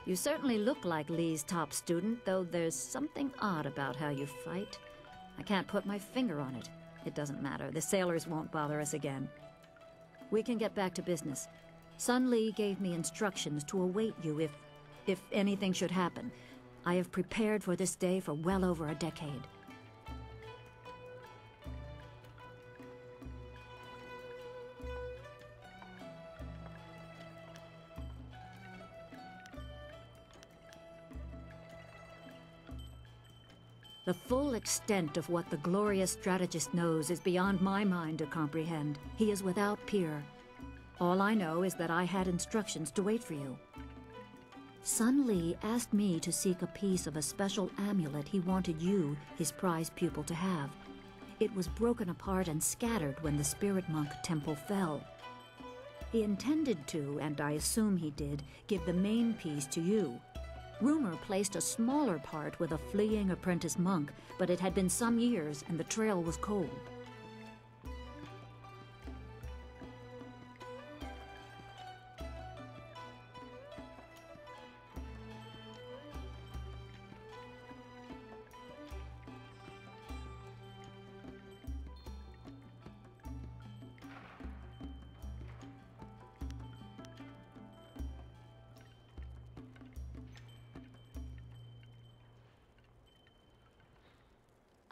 You certainly look like Lee's top student, though there's something odd about how you fight. I can't put my finger on it. It doesn't matter. The sailors won't bother us again. We can get back to business. Sun Lee gave me instructions to await you if anything should happen. I have prepared for this day for well over a decade. The full extent of what the glorious strategist knows is beyond my mind to comprehend. He is without peer. All I know is that I had instructions to wait for you. Sun Lee asked me to seek a piece of a special amulet he wanted you, his prize pupil, to have. It was broken apart and scattered when the spirit monk temple fell. He intended to, and I assume he did, give the main piece to you. Rumor placed a smaller part with a fleeing apprentice monk, but it had been some years and the trail was cold.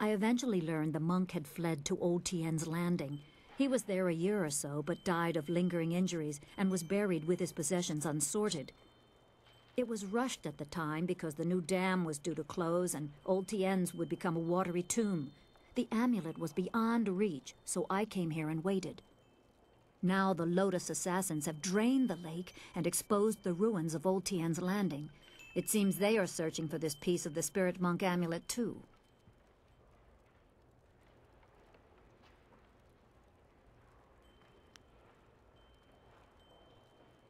I eventually learned the monk had fled to Old Tien's Landing. He was there a year or so, but died of lingering injuries and was buried with his possessions unsorted. It was rushed at the time because the new dam was due to close and Old Tien's would become a watery tomb. The amulet was beyond reach, so I came here and waited. Now the Lotus assassins have drained the lake and exposed the ruins of Old Tien's Landing. It seems they are searching for this piece of the spirit monk amulet too.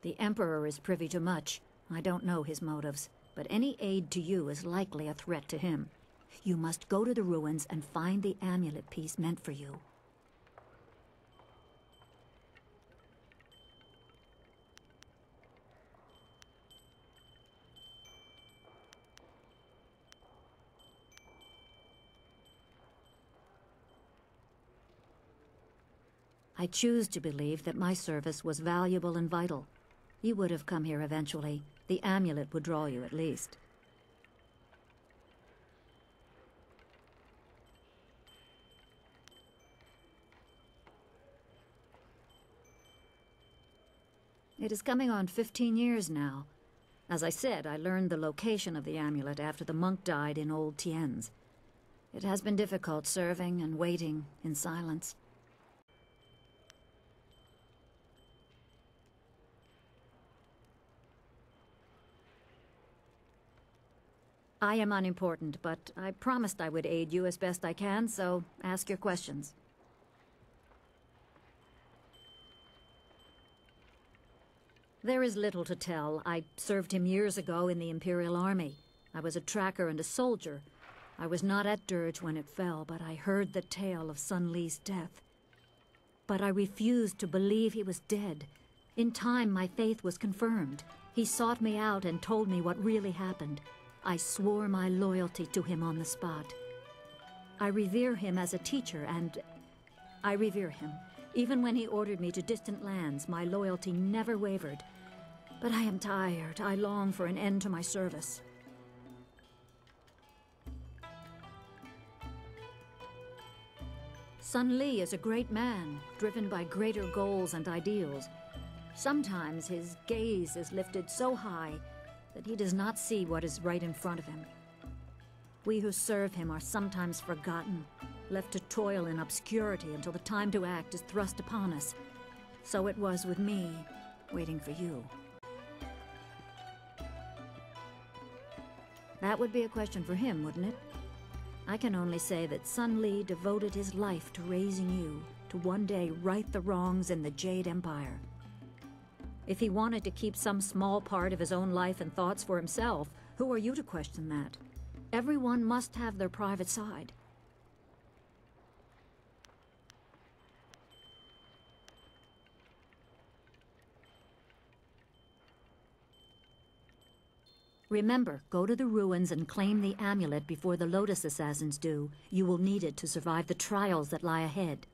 The Emperor is privy to much. I don't know his motives, but any aid to you is likely a threat to him. You must go to the ruins and find the amulet piece meant for you. I choose to believe that my service was valuable and vital. You would have come here eventually. The amulet would draw you at least. It is coming on 15 years now. As I said, I learned the location of the amulet after the monk died in Old Tien's. It has been difficult serving and waiting in silence. I am unimportant, but I promised I would aid you as best I can, so ask your questions. There is little to tell. I served him years ago in the Imperial Army. I was a tracker and a soldier. I was not at Dirge when it fell, but I heard the tale of Sun Lee's death. But I refused to believe he was dead. In time, my faith was confirmed. He sought me out and told me what really happened. I swore my loyalty to him on the spot. I revere him as a teacher, and I revere him. Even when he ordered me to distant lands, my loyalty never wavered. But I am tired. I long for an end to my service. Sun Lee is a great man, driven by greater goals and ideals. Sometimes his gaze is lifted so high that he does not see what is right in front of him. We who serve him are sometimes forgotten, left to toil in obscurity until the time to act is thrust upon us. So it was with me, waiting for you. That would be a question for him, wouldn't it? I can only say that Sun Lee devoted his life to raising you, to one day right the wrongs in the Jade Empire. If he wanted to keep some small part of his own life and thoughts for himself, who are you to question that? Everyone must have their private side. Remember, go to the ruins and claim the amulet before the Lotus Assassins do. You will need it to survive the trials that lie ahead.